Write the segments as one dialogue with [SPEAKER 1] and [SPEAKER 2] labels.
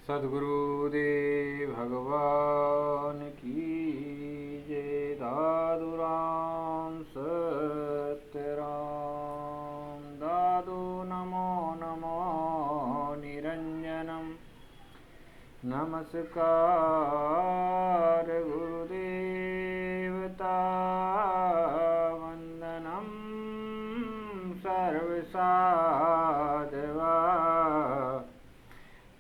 [SPEAKER 1] सद्गुरुदेव भगवान की जय। दादू राम सत्य राम। दादू नमो नमो निरंजनम। नमस्कार गुरुदेवता वंदनम सर्वसाधवा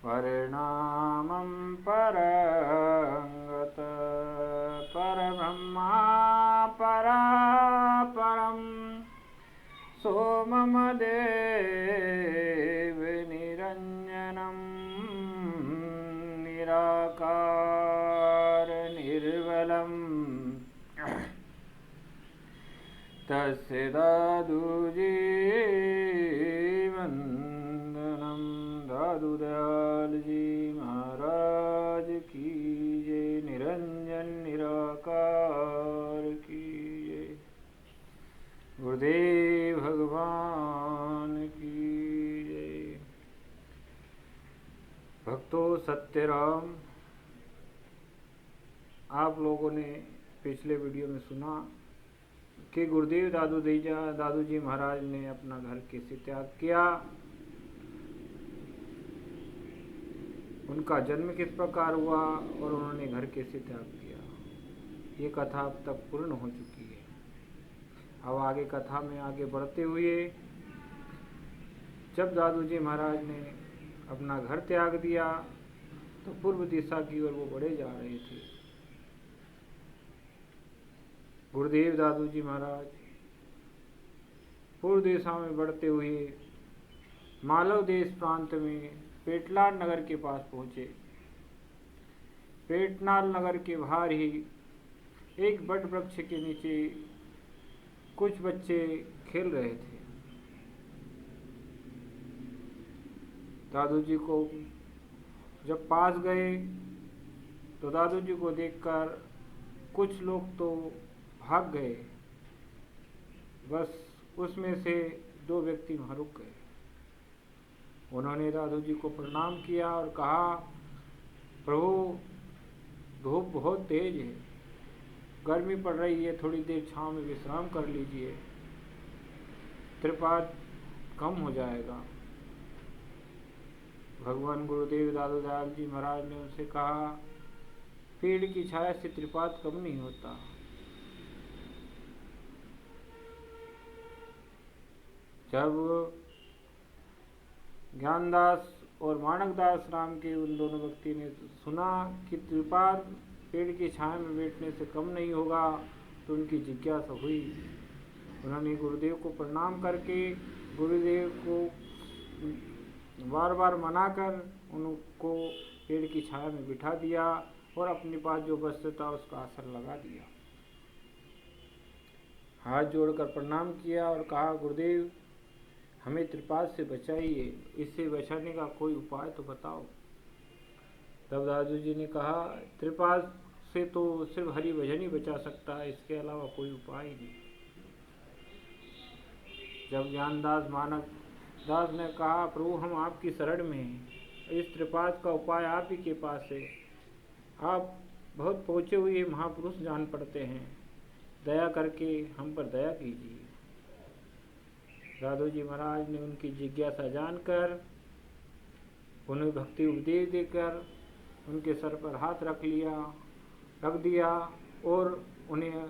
[SPEAKER 1] परिणामं परंगत परब्रह्मा परापरं सोममदेव निरञ्जनं निराकार निर्मलं तस्य दादूजी वंदनम। दादू दयाल जी महाराज की जय। निरंजन निराकार की जय। गुरुदेव भगवान की जय। भक्तों सत्यराम, आप लोगों ने पिछले वीडियो में सुना कि गुरुदेव दादू जी महाराज ने अपना घर कैसे त्याग किया, उनका जन्म किस प्रकार हुआ और उन्होंने घर कैसे त्याग किया। ये कथा अब तक पूर्ण हो चुकी है। अब आगे कथा में आगे बढ़ते हुए, जब दादू जी महाराज ने अपना घर त्याग दिया तो पूर्व दिशा की ओर वो बढ़े जा रहे थे। गुरुदेव दादू जी महाराज पूर्व दिशा में बढ़ते हुए मालव देश प्रांत में पेटलाद नगर के पास पहुंचे। पेटलाद नगर के बाहर ही एक बट वृक्ष के नीचे कुछ बच्चे खेल रहे थे। दादू जी को जब पास गए तो दादू जी को देखकर कुछ लोग तो भाग गए, बस उसमें से 2 व्यक्ति वहाँ रुक गए। उन्होंने दादू जी को प्रणाम किया और कहा, प्रभु धूप बहुत तेज है, गर्मी पड़ रही है, थोड़ी देर छांव में विश्राम कर लीजिए, त्रिपाद कम हो जाएगा। भगवान गुरुदेव दादू दयाल जी महाराज ने उनसे कहा, पेड़ की छाया से त्रिपाद कम नहीं होता। जब ज्ञानदास और माणकदास नाम के उन दोनों व्यक्ति ने सुना कि त्रिपाद पेड़ की छाया में बैठने से कम नहीं होगा, तो उनकी जिज्ञासा हुई। उन्होंने गुरुदेव को प्रणाम करके गुरुदेव को बार बार मनाकर उनको पेड़ की छाया में बिठा दिया और अपने पास जो वस्त्र था उसका असर लगा दिया। हाथ जोड़कर प्रणाम किया और कहा, गुरुदेव हमें त्रिपाद से बचाइए, इससे बचाने का कोई उपाय तो बताओ। तब दादू जी ने कहा, त्रिपाद से तो सिर्फ हरि भजन ही बचा सकता है, इसके अलावा कोई उपाय नहीं। जब ज्ञानदास मानक दास ने कहा, प्रभु हम आपकी शरण में हैं, इस त्रिपाद का उपाय आप ही के पास है, आप बहुत पहुँचे हुए महापुरुष जान पड़ते हैं, दया करके हम पर दया कीजिए। दादू जी महाराज ने उनकी जिज्ञासा जानकर उन्हें भक्ति उपदेश देकर उनके सर पर हाथ रख दिया और उन्हें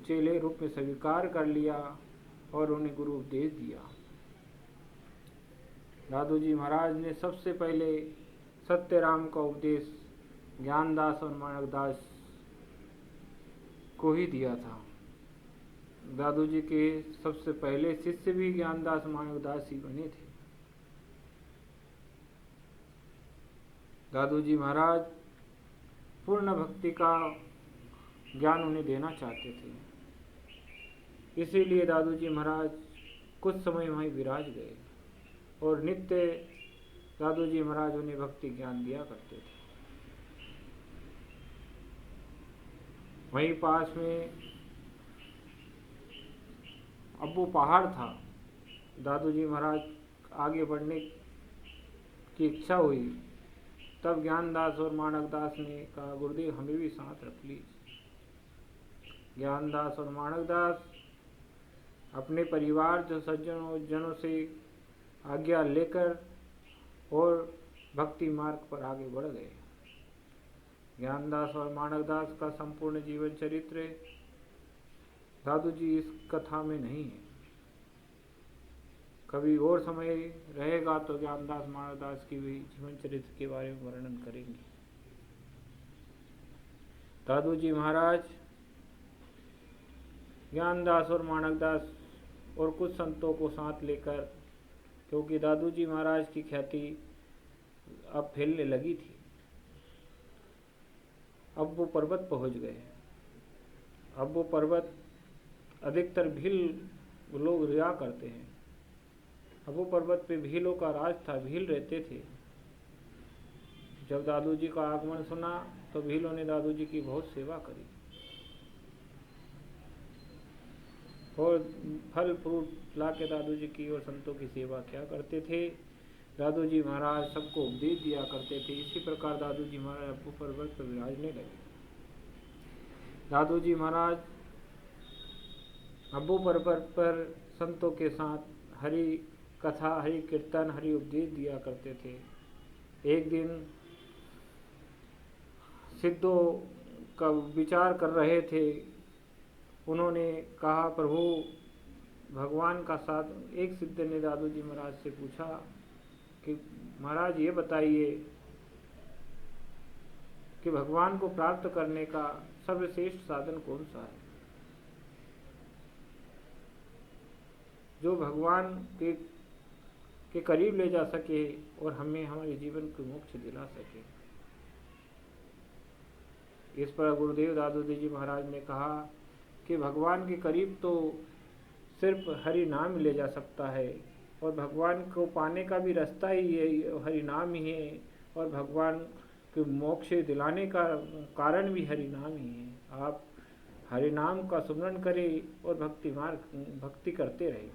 [SPEAKER 1] चेले रूप में स्वीकार कर लिया और उन्हें गुरु उपदेश दिया। दादू जी महाराज ने सबसे पहले सत्यराम का उपदेश ज्ञानदास और माणकदास को ही दिया था। दादू जी के सबसे पहले शिष्य भी ज्ञानदास माणकदास ही बने थे। दादू जी महाराज पूर्ण भक्ति का ज्ञान उन्हें देना चाहते थे, इसीलिए दादू जी महाराज कुछ समय वहीं विराज गए और नित्य दादू जी महाराज उन्हें भक्ति ज्ञान दिया करते थे। वहीं पास में अब वो पहाड़ था। दादू जी महाराज आगे बढ़ने की इच्छा हुई तब ज्ञानदास और माणकदास ने कहा, गुरुदेव हमें भी साथ रख लीजिए। ज्ञानदास और माणकदास अपने परिवार जो जनों से आज्ञा लेकर और भक्ति मार्ग पर आगे बढ़ गए। ज्ञानदास और माणकदास का संपूर्ण जीवन चरित्र दादू जी इस कथा में नहीं है। कभी और समय रहेगा तो ज्ञानदास माणकदास की भी जीवन चरित्र के बारे में वर्णन करेंगे। दादू जी महाराज ज्ञानदास और माणकदास और कुछ संतों को साथ लेकर, क्योंकि दादू जी महाराज की ख्याति अब फैलने लगी थी, अब वो पर्वत पहुंच गए। अब वो पर्वत अधिकतर भील लोग रिया करते हैं। अब वो पर्वत पे भीलों का राज था, भील रहते थे। जब दादू जी का आगमन सुना तो भीलों ने दादू जी की बहुत सेवा करी और फल फ्रूट ला के दादू जी की और संतों की सेवा क्या करते थे। दादू जी महाराज सबको उपदेश दिया करते थे। इसी प्रकार दादू जी महाराज अब्बू पर्वत पर विराजने लगे। दादू जी महाराज अब्बू पर्वत पर संतों के साथ हरि कथा, हरि कीर्तन, हरि उपदेश दिया करते थे। एक दिन सिद्धों का विचार कर रहे थे। उन्होंने कहा, प्रभु भगवान का साथ। एक सिद्ध ने दादू जी महाराज से पूछा कि महाराज ये बताइए कि भगवान को प्राप्त करने का सर्वश्रेष्ठ साधन कौन सा है, जो भगवान के करीब ले जा सके और हमें हमारे जीवन को मोक्ष दिला सके। इस पर गुरुदेव दादू जी महाराज ने कहा कि भगवान के करीब तो सिर्फ हरि नाम ले जा सकता है, और भगवान को पाने का भी रास्ता ही हरि नाम ही है, और भगवान के मोक्ष दिलाने का कारण भी हरि नाम ही है। आप हरि नाम का सुमरण करें और भक्ति करते रहें।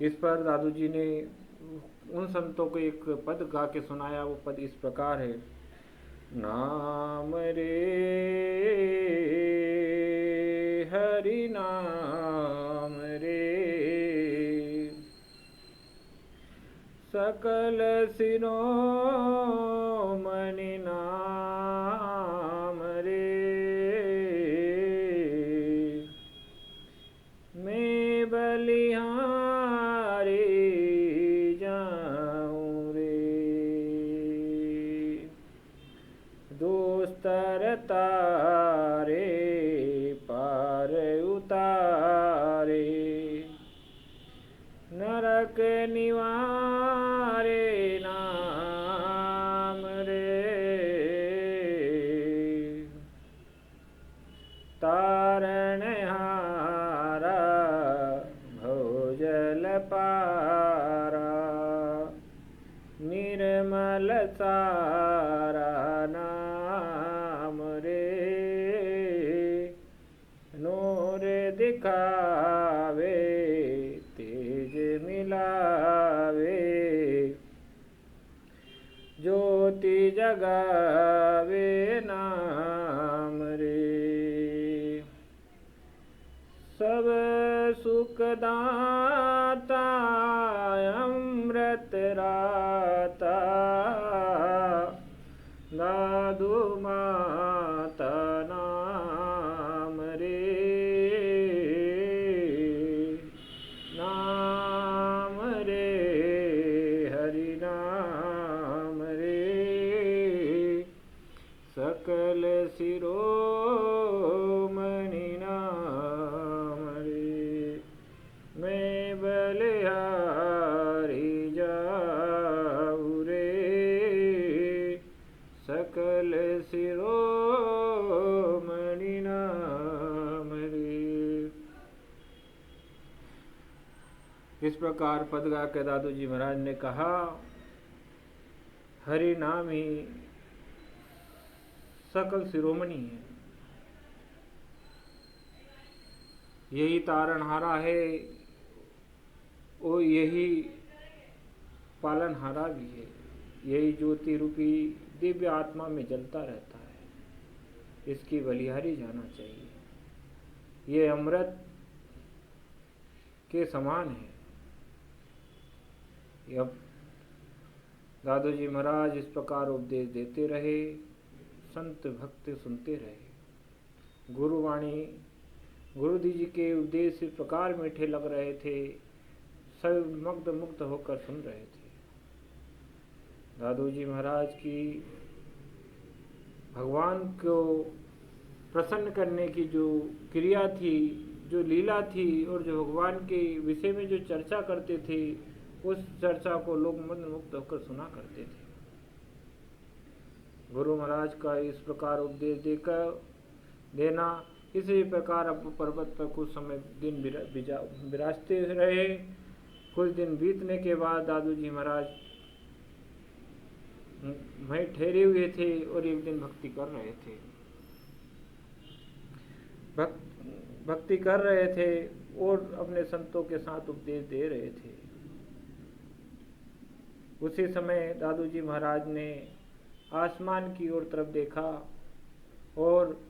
[SPEAKER 1] इस पर दादू जी ने उन संतों को एक पद गा के सुनाया। वो पद इस प्रकार है। नाम रे हरि नाम रे, सकल सिरोमणि नाम रे, मैं बलिहारी जाऊं रे, दोस्तर तारे पार उतारे, नरक निवारे नाम रे, तारण हारा भोजल पारा, निर्मल सारा नाम रे, नूर दिखावे तेज मिलावे, ज्योति जगावे नाम रे, सब सुखदाता अमृत राता, दादू माता नाम रे, नाम रे हरि नाम रे, सकल शिरोमणि नाम रे, मैं बलिहारी जाऊं रे, सकल शिरोमणि नाम रे। इस प्रकार पद गा के दादू जी महाराज ने कहा, हरि नाम ही सकल शिरोमणि है, यही तारणहारा है और यही पालनहारा भी है। यही ज्योति रूपी दिव्य आत्मा में जलता रहता है। इसकी बलिहारी जाना चाहिए। ये अमृत के समान है। अब दादू जी महाराज इस प्रकार उपदेश देते रहे, संत भक्त सुनते रहे। गुरुवाणी गुरुजी जी के उपदेश इस प्रकार मीठे लग रहे थे, सब मग्ध मुग्ध होकर सुन रहे थे। दादू जी महाराज की भगवान को प्रसन्न करने की जो क्रिया थी, जो लीला थी, और जो भगवान के विषय में जो चर्चा करते थे, उस चर्चा को लोग मंत्रमुग्ध होकर सुना करते थे। गुरु महाराज का इस प्रकार उपदेश देना, इसी प्रकार अब पर्वत पर कुछ समय दिन विराजते रहे। कुछ दिन बीतने के बाद दादू जी महाराज वहीं ठहरे हुए थे और एक दिन भक्ति कर रहे थे। भक्ति कर रहे थे और अपने संतों के साथ उपदेश दे रहे थे। उसी समय दादू जी महाराज ने आसमान की ओर तरफ देखा और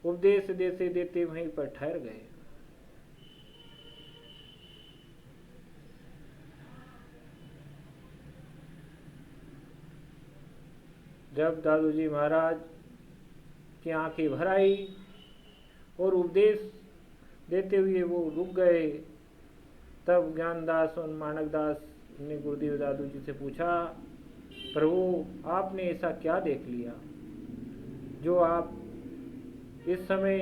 [SPEAKER 1] उपदेश देते देते वहीं पर ठहर गए। जब दादू जी महाराज की आंखें भर आई और उपदेश देते हुए वो रुक गए, तब ज्ञानदास और माणकदास ने गुरुदेव दादू जी से पूछा, प्रभु आपने ऐसा क्या देख लिया जो आप इस समय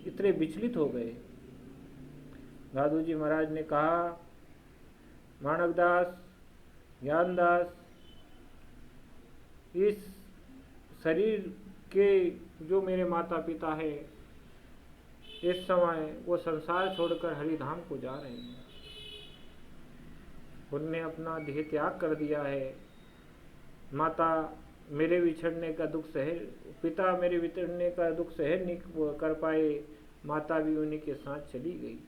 [SPEAKER 1] इतने विचलित हो गए? दादू जी महाराज ने कहा, माणकदास, ज्ञानदास, इस शरीर के जो मेरे माता पिता है, इस समय वो संसार छोड़कर हरिधाम को जा रहे हैं। उनने अपना देह त्याग कर दिया है। माता मेरे बिछड़ने का दुख पिता मेरे बिछड़ने का दुख सहन नहीं कर पाए, माता भी उन्हीं के साथ चली गई।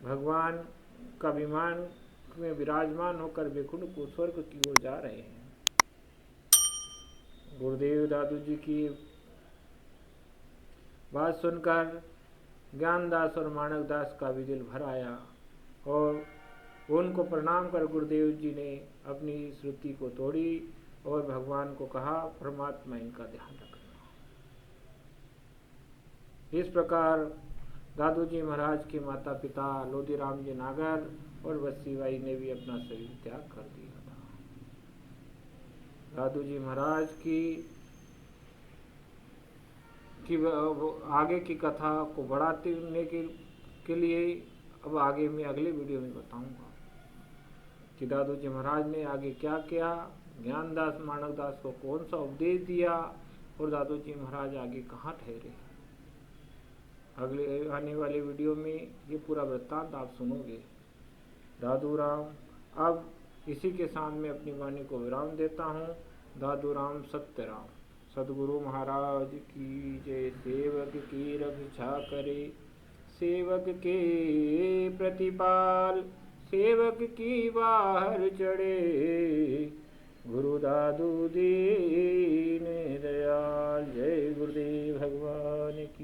[SPEAKER 1] भगवान का विमान में विराजमान होकर वैकुंठ को स्वर्ग की ओर जा रहे हैं। गुरुदेव दादू जी की बात सुनकर ज्ञानदास और माणकदास का भी दिल भर आया और उनको प्रणाम कर गुरुदेव जी ने अपनी श्रुति को तोड़ी और भगवान को कहा, परमात्मा इनका ध्यान रखना। इस प्रकार दादू जी महाराज के माता पिता लोधीराम जी नागर और बस्सीबाई ने भी अपना शरीर त्याग कर दिया था। दादू जी महाराज की आगे की कथा को बढ़ाते के लिए अब आगे मैं अगले वीडियो में बताऊंगा कि दादू जी महाराज ने आगे क्या किया, ज्ञानदास माणकदास को कौन सा उपदेश दिया और दादू जी महाराज आगे कहाँ ठहरे। अगले आने वाले वीडियो में ये पूरा वृत्तांत आप सुनोगे। दादू राम। अब इसी के साथ मैं अपनी वाणी को विराम देता हूँ। दादू राम सत्य राम। सदगुरु महाराज की जय। सेवक की रक्षा करे सेवक के प्रतिपाल, सेवक की बाहर चढ़े गुरु दादू दीन दयाल। जय गुरुदेव भगवान की।